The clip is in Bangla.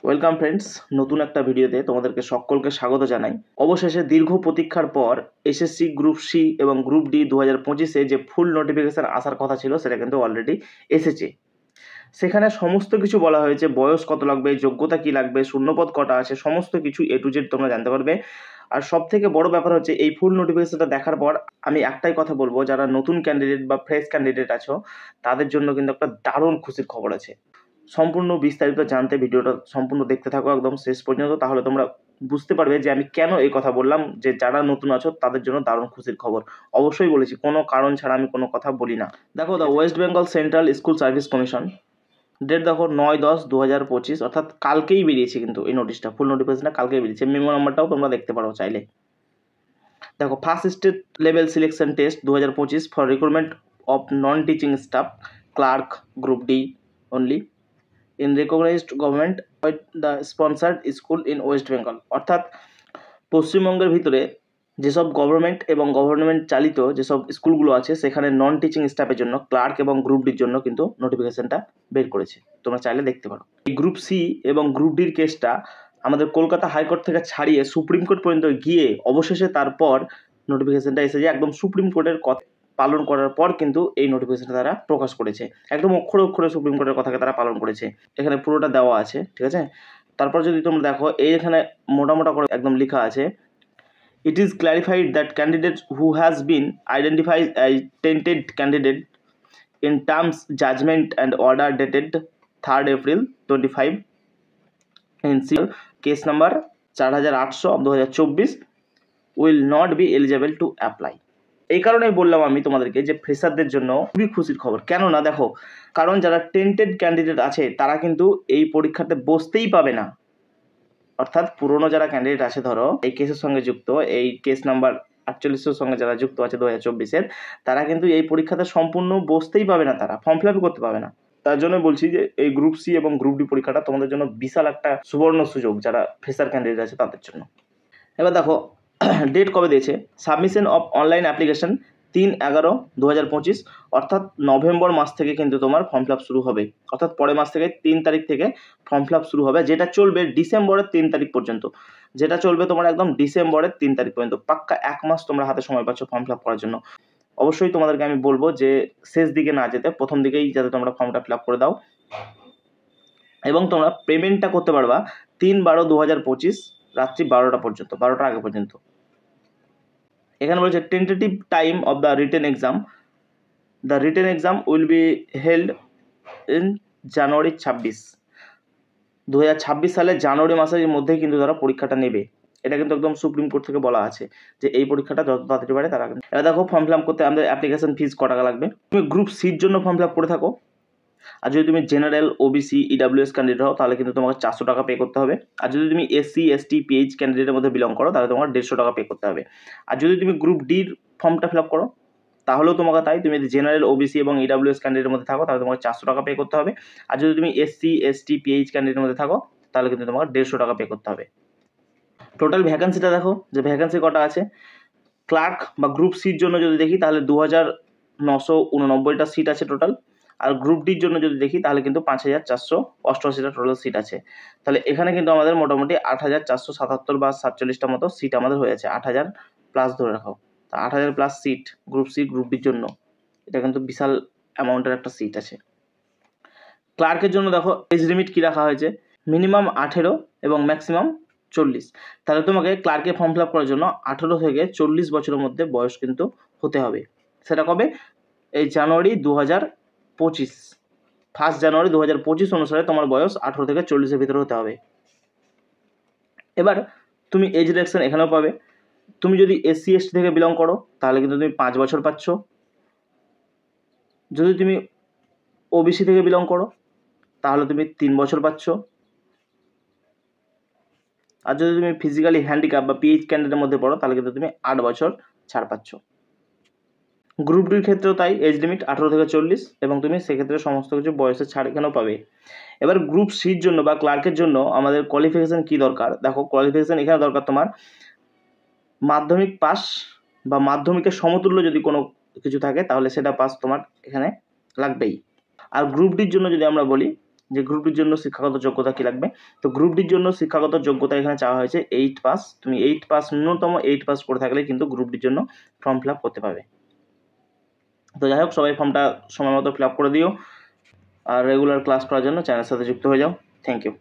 ওয়েলকাম ফ্রেন্ডস, নতুন একটা ভিডিওতে তোমাদেরকে সকলকে স্বাগত জানাই। অবশেষে দীর্ঘ প্রতীক্ষার পর এসএসসি গ্রুপ সি এবং গ্রুপ ডি 2025-এ যে ফুল নোটিফিকেশান আসার কথা ছিল সেটা কিন্তু অলরেডি এসেছে। সেখানে সমস্ত কিছু বলা হয়েছে, বয়স কত লাগবে, যোগ্যতা কি লাগবে, শূন্যপদ কটা আছে, সমস্ত কিছু এ টু জেড তোমরা জানতে পারবে। আর সব থেকে বড় ব্যাপার হচ্ছে এই ফুল নোটিফিকেশনটা দেখার পর আমি একটাই কথা বলবো, যারা নতুন ক্যান্ডিডেট বা ফ্রেশ ক্যান্ডিডেট আছো তাদের জন্য কিন্তু একটা দারুণ খুশির খবর আছে। সম্পূর্ণ বিস্তারিত জানতে ভিডিওটা সম্পূর্ণ দেখতে থাকো একদম শেষ পর্যন্ত, তাহলে তোমরা বুঝতে পারবে যে আমি কেন এই কথা বললাম যে যারা নতুন আছো তাদের জন্য দারুণ খুশির খবর। অবশ্যই বলেছি, কোনো কারণ ছাড়া আমি কোনো কথা বলি না। দেখো, the West Bengal Central School Service Commission, date দেখো 9/10/2025, অর্থাৎ কালকেই বেরিয়েছে কিন্তু এই নোটিশটা, ফুল নোটিফিকেশনটা কালকেই বেরিয়েছে। মেমো নাম্বারটাও তোমরা দেখতে পারো চাইলে। দেখো, first state level selection test 2025 for recruitment of non teaching staff, clerk, group D only in recognised government the sponsored school in West Bengal. অর্থাৎ পশ্চিমবঙ্গের ভিতরে যেসব গভর্নমেন্ট এবং গভর্নমেন্ট চালিত যেসব স্কুলগুলো আছে সেখানে নন টিচিং স্টাফের জন্য, ক্লার্ক এবং গ্রুপ ডির জন্য কিন্তু নোটিফিকেশনটা বের করেছে, তোমরা চাইলে দেখতে পারো। এই গ্রুপ সি এবং গ্রুপ ডির কেসটা আমাদের কলকাতা হাইকোর্ট থেকে ছাড়িয়ে সুপ্রিম কোর্ট পর্যন্ত গিয়ে অবশেষে তারপর নোটিফিকেশনটা এসেছে। একদম সুপ্রিম কোর্টের কথা পালন করার পর কিন্তু এই নোটিফিকেশনটা তারা প্রকাশ করেছে, একদম অক্ষরে অক্ষরে সুপ্রিম কোর্টের কথাকে তারা পালন করেছে। এখানে পুরোটা দেওয়া আছে, ঠিক আছে। তারপর যদি তোমরা দেখো, এখানে মোটামোটা করে একদম লেখা আছে, it is clarified that candidates who has been identified as tainted candidate in terms judgment and order dated 3rd April 25 in case number 4800/2024 will not be eligible to apply। এই কারণেই বললাম আমি তোমাদেরকে যে ফ্রেশারদের জন্য খুবই খুশির খবর। কেন না দেখো, কারণ যারা টেন্টেড ক্যান্ডিডেট আছে তারা কিন্তু এই পরীক্ষাতে বসতেই পাবে না। অর্থাৎ পুরনো যারা ক্যান্ডিডেট আছে, ধরো এই কেসের সঙ্গে যুক্ত, এই কেস নাম্বার 48-এর সঙ্গে যারা যুক্ত আছে 2024-এর, তারা কিন্তু এই পরীক্ষাতে সম্পূর্ণ বসতেই পাবে না, তারা ফর্ম ফিল আপ করতে পাবে না। তার জন্য বলছি যে এই গ্রুপ সি এবং গ্রুপ ডি পরীক্ষাটা তোমাদের জন্য বিশাল একটা সুবর্ণ সুযোগ যারা ফ্রেশার ক্যান্ডিডেট আছে তাদের জন্য। এবার দেখো ডেট কবে দিয়েছে, সাবমিশন অফ অনলাইন অ্যাপ্লিকেশন 3/11/2025, অর্থাৎ নভেম্বর মাস থেকে কিন্তু তোমার ফর্ম ফিল আপ শুরু হবে। অর্থাৎ পরের মাস থেকে 3 তারিখ থেকে ফর্ম ফিল আপ শুরু হবে, যেটা চলবে ডিসেম্বরের 3 তারিখ পর্যন্ত। যেটা চলবে তোমার একদম ডিসেম্বরের 3 তারিখ পর্যন্ত, পাক্কা 1 মাস তোমরা হাতে সময় পাচ্ছ ফর্ম ফিল আপ করার জন্য। অবশ্যই তোমাদেরকে আমি বলবো যে শেষ দিকে না যেতে, প্রথম দিকেই যাতে তোমরা ফর্মটা ফিল আপ করে দাও। এবং তোমরা পেমেন্টটা করতে পারবা 3/12/2025 রাত্রি 12টা পর্যন্ত, 12টার আগে পর্যন্ত। এখানে বলছে tentative time of the written exam, the written exam will be held in January 2026 সালে জানুয়ারি মাসের মধ্যেই কিন্তু তারা পরীক্ষাটা নেবে। এটা কিন্তু একদম সুপ্রিম কোর্ট থেকে বলা আছে যে এই পরীক্ষাটা যত তাড়াতাড়ি পারে তারা। এবার দেখো, ফর্ম ফিল আপ করতে আমাদের অ্যাপ্লিকেশন ফিস ক টাকা লাগবে। তুমি গ্রুপ সির জন্য ফর্ম ফিল আপ করে থাকো, আর যদি তুমি জেনারেল, ওবিসি, ইডাব্লিউএস ক্যান্ডিডেট হও তাহলে কিন্তু তোমাকে 400 টাকা পে করতে হবে। আর যদি তুমি এসসি, এসটি, পিএইচ ক্যান্ডিডেটের মধ্যে বিলং করো তাহলে তোমাকে 150 টাকা পে করতে হবে। আর যদি তুমি গ্রুপ ডির ফর্মটা ফিল আপ করো তাহলেও তোমাকে তাই। তুমি যদি জেনারেল, ওবিসি এবং ইডাব্লিউএস ক্যান্ডিডেটের মধ্যে থাকো তাহলে তোমাকে 400 টাকা পে করতে হবে। আর যদি তুমি এসসি, এসটি, পিএইচ ক্যান্ডিডেটের মধ্যে থাকো তাহলে কিন্তু তোমাকে 150 টাকা পে করতে হবে। টোটাল ভ্যাকেন্সিটা দেখো যে ভ্যাকেন্সি কটা আছে। ক্লার্ক বা গ্রুপ সির জন্য যদি দেখি তাহলে 2989টা সিট আছে টোটাল। আর গ্রুপ ডির জন্য যদি দেখি তাহলে কিন্তু 5488টা টোটাল সিট আছে। তাহলে এখানে কিন্তু আমাদের মোটামুটি 8477 বা 47টা মতো সিট আমাদের হয়েছে। 8000 প্লাস ধরে রাখো, তা 8000 plus seat group C, group ডির জন্য এটা কিন্তু বিশাল অ্যামাউন্টের একটা সিট আছে। ক্লার্কের জন্য দেখো এজ লিমিট কী রাখা হয়েছে, মিনিমাম 18 এবং ম্যাক্সিমাম 40। তাহলে তোমাকে ক্লার্কে ফর্ম ফিল আপ করার জন্য 18 থেকে 40 বছরের মধ্যে বয়স কিন্তু হতে হবে। সেটা কবে, এই জানুয়ারি 2025, 1 জানুয়ারি 2025 অনুসারে তোমার বয়স 18 থেকে 40-এর ভিতরে হতে হবে। এবার তুমি এজ রিডাকশন এখানেও পাবে। তুমি যদি এসসি এসটি থেকে বিলং করো তাহলে কিন্তু তুমি 5 বছর পাচ্ছ। যদি তুমি ওবিসি থেকে বিলং করো তাহলে তুমি 3 বছর পাচ্ছ। আর যদি তুমি ফিজিক্যালি হ্যান্ডিক্যাপ বা পিএইচ ক্যান্ডিডেটের মধ্যে পড়ো তাহলে কিন্তু তুমি 8 বছর ছাড় পাচ্ছ। গ্রুপ ডির ক্ষেত্রেও তাই, এজ লিমিট 18 থেকে 40 এবং তুমি সেক্ষেত্রে সমস্ত কিছু বয়সের ছাড় এখানেও পাবে। এবার গ্রুপ সির জন্য বা ক্লার্কের জন্য আমাদের কোয়ালিফিকেশান কী দরকার, দেখো কোয়ালিফিকেশান এখানে দরকার তোমার মাধ্যমিক পাস বা মাধ্যমিকের সমতুল্য যদি কোনো কিছু থাকে তাহলে সেটা পাস তোমার এখানে লাগবেই। আর গ্রুপ ডির জন্য যদি আমরা বলি যে গ্রুপ ডির জন্য শিক্ষাগত যোগ্যতা কী লাগবে। তো গ্রুপ ডির জন্য শিক্ষাগত যোগ্যতা এখানে চাওয়া হয়েছে 8 পাস। তুমি 8 পাস, ন্যূনতম 8 পাস করে থাকলে কিন্তু গ্রুপ ডির জন্য ফর্ম ফিল আপ করতে পারবে। তো যাই হোক, সবাই ফর্মটা সময় মতো ফিল আপ করে দিও, আর রেগুলার ক্লাস করার জন্য চ্যানেলের সাথে যুক্ত হয়ে যাও। Thank you.